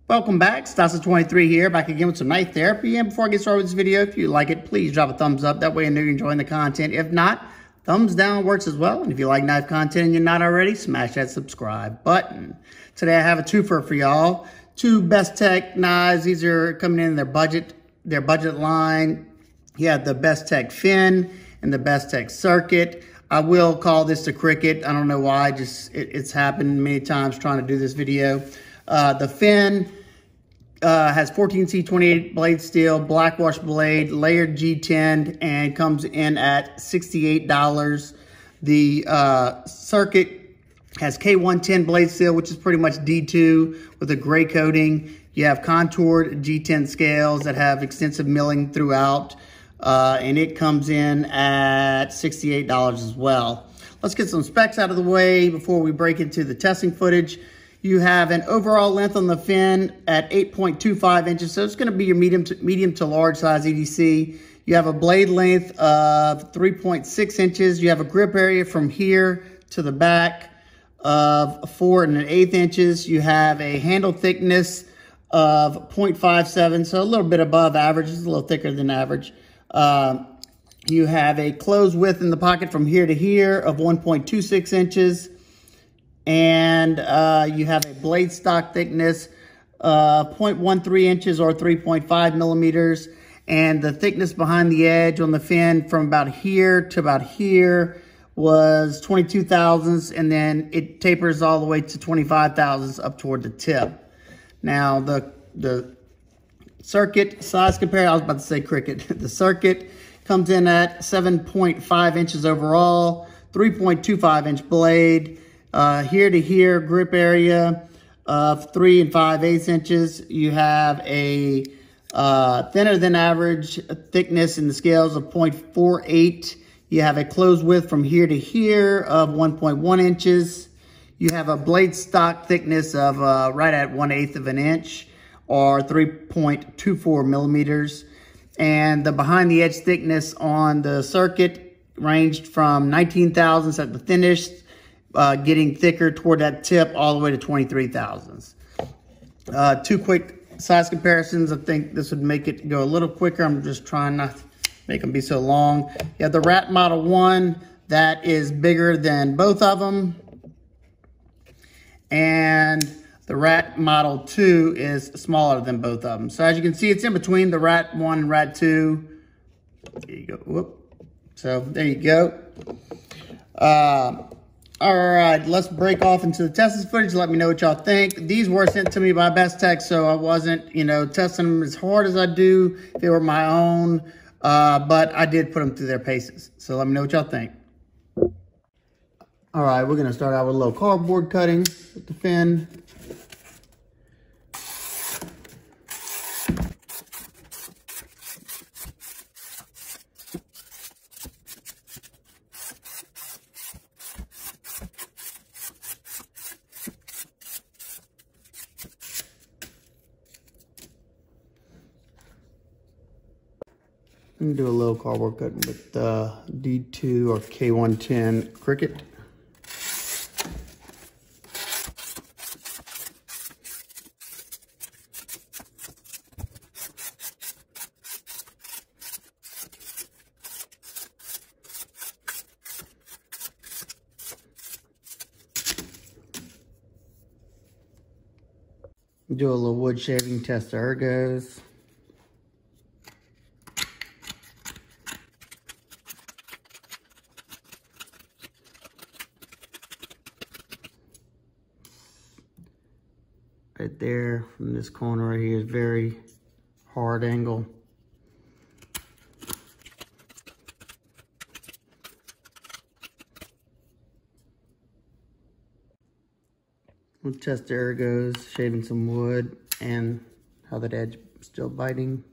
Welcome back, Stasa23 here, back again with some knife therapy. And before I get started with this video, if you like it, please drop a thumbs up. That way I know you're enjoying the content. If not, thumbs down works as well. And if you like knife content and you're not already, smash that subscribe button. Today I have a twofer for y'all. Two Bestech knives. These are coming in their budget line. You have the Bestech fin and the Bestech circuit. I will call this a cricket. I don't know why, it's happened many times trying to do this video. The fin has 14C28 blade steel, black wash blade, layered G10, and comes in at $68. The circuit has K110 blade steel, which is pretty much D2 with a gray coating. You have contoured G10 scales that have extensive milling throughout, and it comes in at $68 as well. Let's get some specs out of the way before we break into the testing footage. You have an overall length on the fin at 8.25 inches, so it's going to be your medium to large size EDC. You have a blade length of 3.6 inches. You have a grip area from here to the back of 4 1/8 inches. You have a handle thickness of 0.57, so a little bit above average. It's a little thicker than average. You have a closed width in the pocket from here to here of 1.26 inches. And you have a blade stock thickness of 0.13 inches or 3.5 millimeters. And the thickness behind the edge on the fin from about here to about here was 22 thousandths. And then it tapers all the way to 25 thousandths up toward the tip. Now, the circuit size compare, I was about to say cricket. The circuit comes in at 7.5 inches overall, 3.25 inch blade. Here to here grip area of 3 5/8 inches. You have a thinner than average thickness in the scales of 0.48. You have a closed width from here to here of 1.1 inches. You have a blade stock thickness of right at 1/8 of an inch or 3.24 millimeters. And the behind the edge thickness on the circuit ranged from 19 thousandths at the thinnest, getting thicker toward that tip all the way to 23 thousandths. Two quick size comparisons. I think this would make it go a little quicker. I'm just trying not to make them be so long. You have the Rat Model 1 that is bigger than both of them. And the Rat Model 2 is smaller than both of them. So as you can see, it's in between the Rat 1 and Rat 2. There you go. Whoop. So there you go. All right, let's break off into the testing footage. Let me know what y'all think. These were sent to me by Bestech, so I wasn't, testing them as hard as I do if they were my own, but I did put them through their paces. So let me know what y'all think. All right, we're gonna start out with a little cardboard cutting with the fin. I'm gonna do a little cardboard cutting with the D2 or K110 cricket. Do a little wood shaving, test the ergos. Right there from this corner right here is very hard angle. We'll test the ergos, shaving some wood, and how that edge is still biting.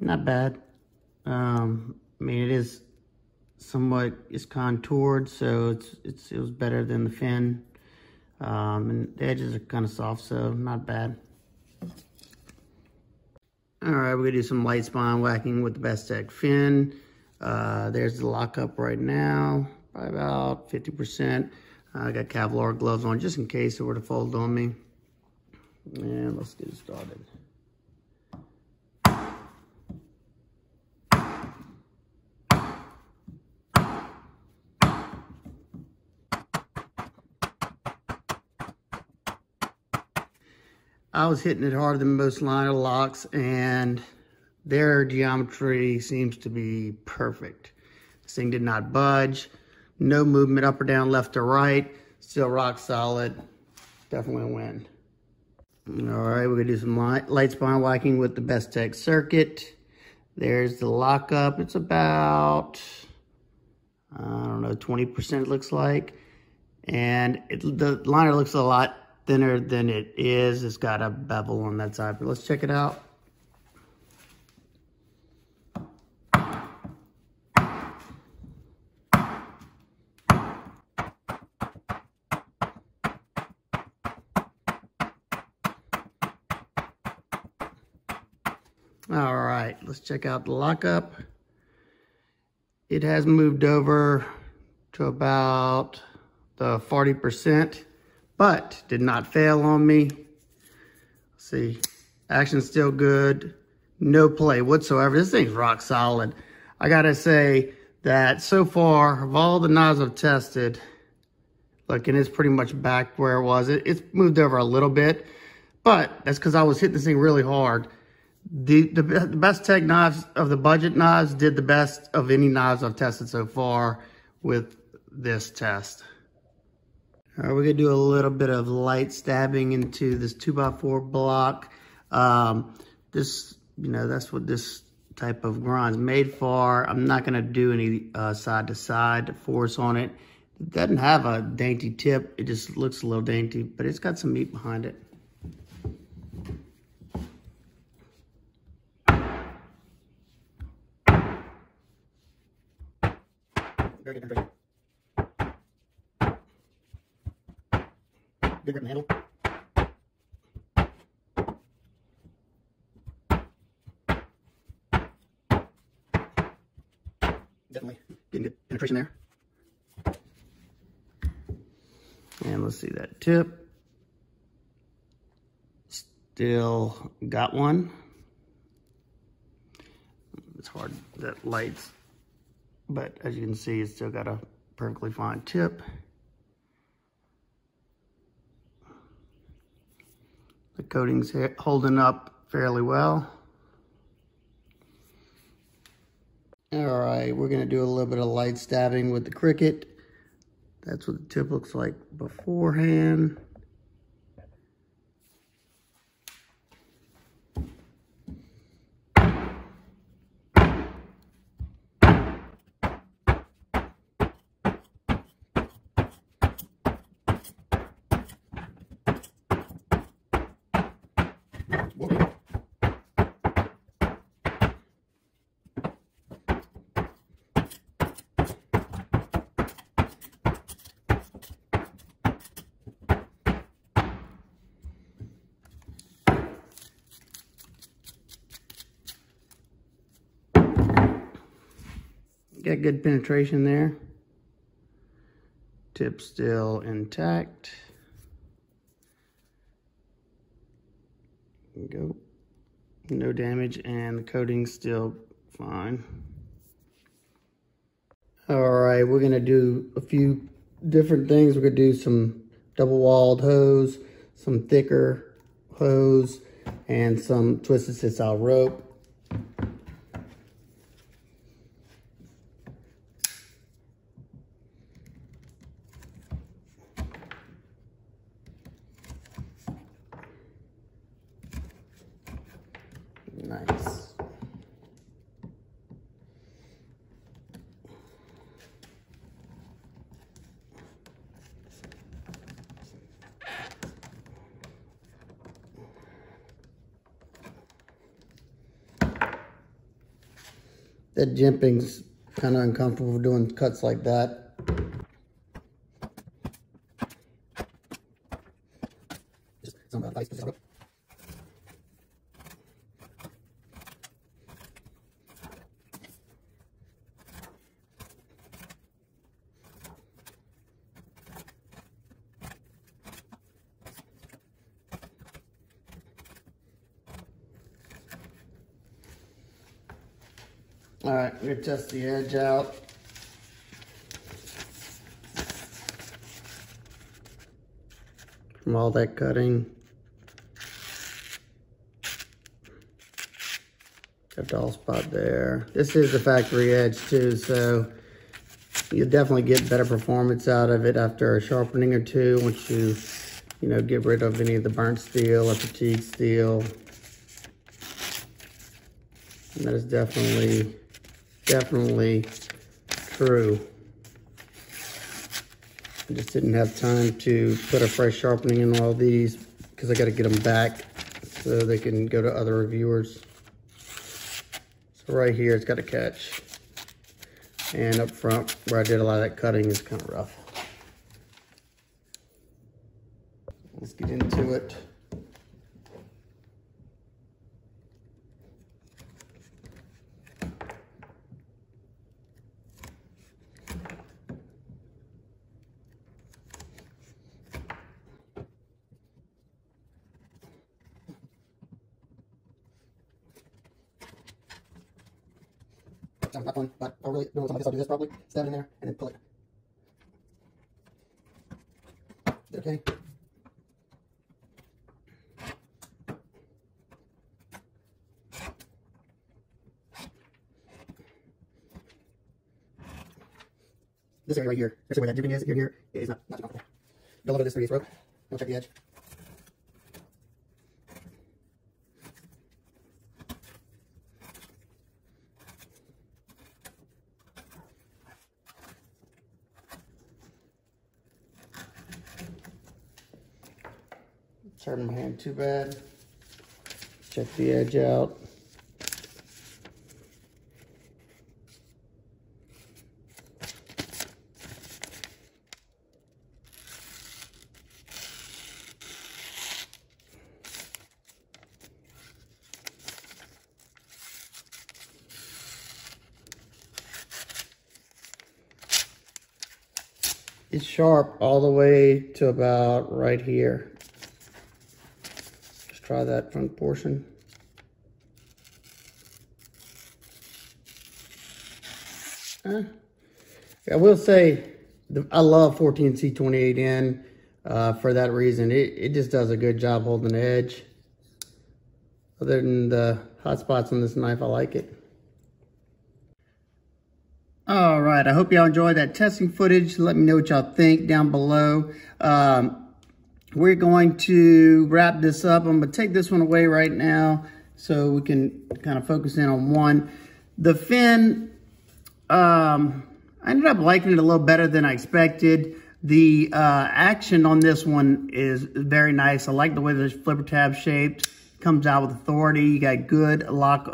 Not bad. I mean, it is somewhat contoured, so it was better than the fin. And the edges are kind of soft, so not bad. All right, we're gonna do some light spine whacking with the Bestech fin. There's the lockup right now, probably about 50%. I got Kevlar gloves on just in case it were to fold on me. And let's get it started. I was hitting it harder than most liner locks, and their geometry seems to be perfect. This thing did not budge, no movement up or down, left or right, still rock solid. Definitely a win. All right, we're gonna do some light spine whacking with the Bestech circuit. There's the lockup. It's about, I don't know, 20% it looks like. And the liner looks a lot thinner than it is. It's got a bevel on that side, but let's check it out. All right, let's check out the lockup. It has moved over to about the 40%, but did not fail on me. Let's see, action's still good. No play whatsoever. This thing's rock solid. I gotta say that so far, of all the knives I've tested, look, and it's pretty much back where it was. It's moved over a little bit, but that's because I was hitting this thing really hard. The Bestech knives of the budget knives did the best of any knives I've tested so far with this test. All right, we're gonna do a little bit of light stabbing into this 2x4 block. This, you know, that's what this type of grind's made for. I'm not gonna do any side to side force on it. It doesn't have a dainty tip. It just looks a little dainty, but it's got some meat behind it. Very good penetration. Good grip in the handle. Definitely getting good penetration there. And let's see that tip. Still got one. It's hard, that light's, but as you can see, it's still got a perfectly fine tip. The coating's holding up fairly well. All right, we're gonna do a little bit of light stabbing with the Cricut. That's what the tip looks like beforehand. Got good penetration there. Tip still intact. There we go. No damage, and the coating's still fine. All right, we're gonna do a few different things. We're gonna do some double-walled hose, some thicker hose, and some twisted sit style rope. Nice. That jimping's kind of uncomfortable doing cuts like that. All right, we're gonna test the edge out. From all that cutting. Got a dull spot there. This is the factory edge too, so you'll definitely get better performance out of it after a sharpening or two once you know, get rid of any of the burnt steel or fatigue steel. And that is definitely true. I just didn't have time to put a fresh sharpening in all these because I got to get them back so they can go to other reviewers. So right here, it's got a catch. And up front, where I did a lot of that cutting, is kind of rough. Let's get into it. Not fun, but I really know something. I'll do this probably. Stab it in there and then pull it. Okay. This area right here, that's where that jimping is. Here, it is not too comfortable. Don't look at this 3/8 rope. Don't check the edge. It's hurting my hand too bad. Check the edge out. It's sharp all the way to about right here. Just try that front portion. I will say, I love 14C28N for that reason. It just does a good job holding the edge. Other than the hot spots on this knife, I like it. All right, I hope y'all enjoyed that testing footage. Let me know what y'all think down below. We're going to wrap this up. I'm gonna take this one away right now so we can kind of focus in on one. The fin, I ended up liking it a little better than I expected. The action on this one is very nice. I like the way the flipper tab shaped. Comes out with authority. You got good lock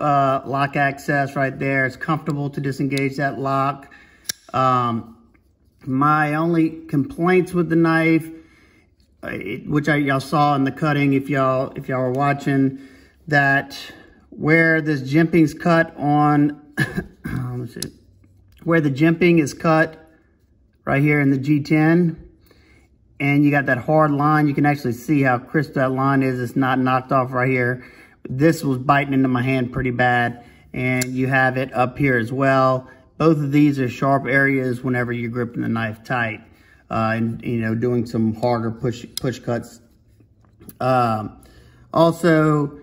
access right there. It's comfortable to disengage that lock. My only complaints with the knife, which y'all saw in the cutting if y'all were watching, that where this jimping's cut on, let's see, where the jimping is cut right here in the G10, and you got that hard line, you can actually see how crisp that line is. It's not knocked off right here. This was biting into my hand pretty bad, and you have it up here as well. Both of these are sharp areas whenever you're gripping the knife tight, and you know, doing some harder push cuts. Also,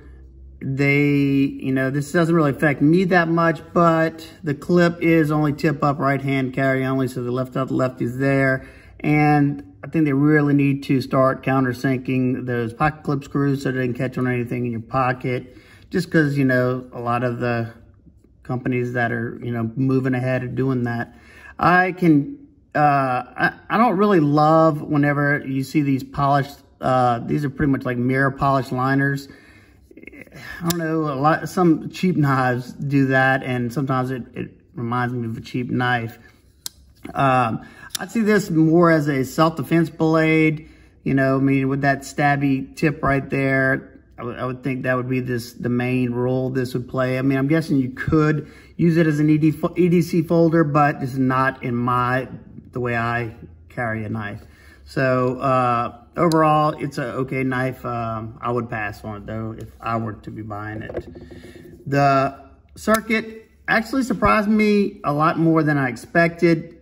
this doesn't really affect me that much, but the clip is only tip up right hand carry only, so the left out, the left is there. And I think they really need to start countersinking those pocket clip screws so they can catch on anything in your pocket. Just because, you know, a lot of the companies that are, you know, moving ahead are doing that. I don't really love whenever you see these polished, these are pretty much like mirror polished liners. I don't know, some cheap knives do that, and sometimes it reminds me of a cheap knife. I see this more as a self-defense blade, you know, I mean, with that stabby tip right there. I would think that would be the main role this would play. I mean, I'm guessing you could use it as an EDC folder, but it's not in the way I carry a knife. So, overall, it's a okay knife. I would pass on it though if I were to be buying it. The circuit, actually surprised me a lot more than I expected,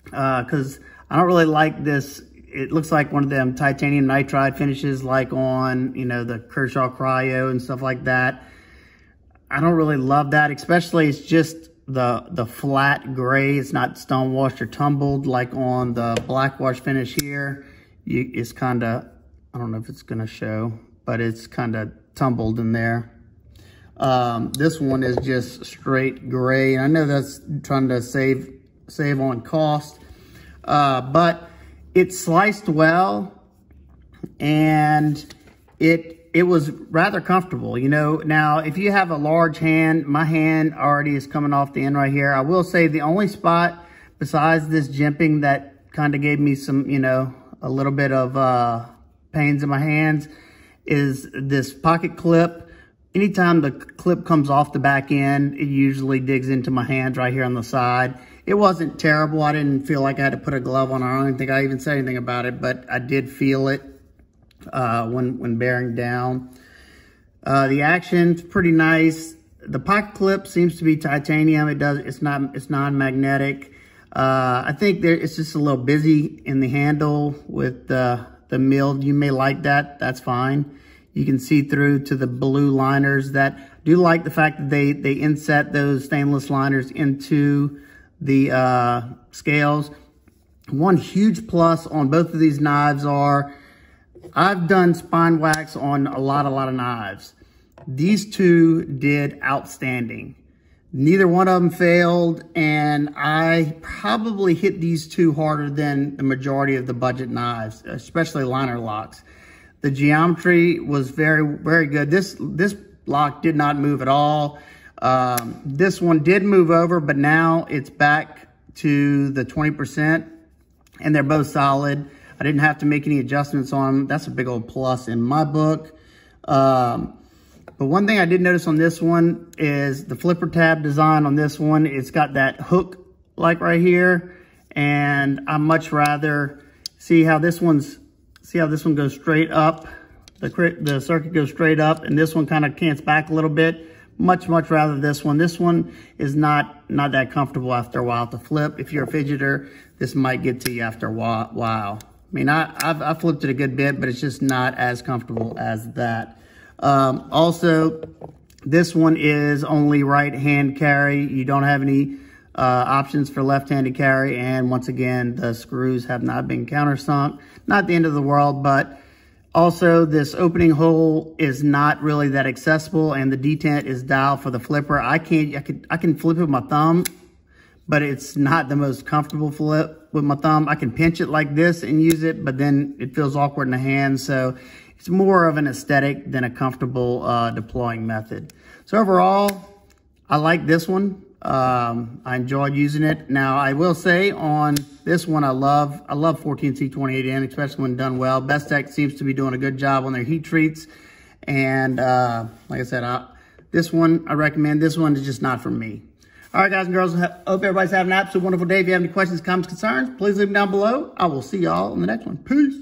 because I don't really like this. It looks like one of them titanium nitride finishes like on, you know, the Kershaw Cryo and stuff like that. I don't really love that, especially it's just the flat gray. It's not stone washed or tumbled like on the black wash finish here. It's kind of, I don't know if it's going to show, but it's kind of tumbled in there. This one is just straight gray. I know that's trying to save on cost, but it sliced well, and it was rather comfortable, you know. Now, if you have a large hand, my hand already is coming off the end right here. I will say the only spot besides this jimping that kind of gave me some, you know, a little bit of pains in my hands is this pocket clip. Anytime the clip comes off the back end, it usually digs into my hands right here on the side. It wasn't terrible. I didn't feel like I had to put a glove on. I don't think I even said anything about it, but I did feel it when bearing down. The action's pretty nice. The pocket clip seems to be titanium. It's non-magnetic. I think it's just a little busy in the handle with the milled. You may like that. That's fine. You can see through to the blue liners. That do like the fact that they inset those stainless liners into the scales. One huge plus on both of these knives are, I've done spine wax on a lot of knives. These two did outstanding. Neither one of them failed, and I probably hit these two harder than the majority of the budget knives, especially liner locks. The geometry was very good. This lock did not move at all. This one did move over, but now it's back to the 20%, and they're both solid. I didn't have to make any adjustments on them. That's a big old plus in my book. But one thing I did notice on this one is the flipper tab design on this one. It's got that hook like right here, and I much rather see how this one goes straight up. The circuit goes straight up, and this one kind of cants back a little bit. Much rather this one. This one is not that comfortable after a while to flip. If you're a fidgeter, this might get to you after a while. I mean, I've flipped it a good bit, but it's just not as comfortable as that. Also, this one is only right-hand carry. You don't have any options for left-handed carry. And once again, the screws have not been countersunk. Not the end of the world, but also this opening hole is not really that accessible, and the detent is dialed for the flipper. I can flip it with my thumb, but it's not the most comfortable flip with my thumb. I can pinch it like this and use it, but then it feels awkward in the hand. So it's more of an aesthetic than a comfortable deploying method. So overall, I like this one. I enjoyed using it. Now, I will say on this one, I love 14C28N, especially when done well. Bestech seems to be doing a good job on their heat treats. And like I said, this one, I recommend. This one is just not for me. All right, guys and girls, I hope everybody's having an absolutely wonderful day. If you have any questions, comments, concerns, please leave them down below. I will see y'all in the next one. Peace.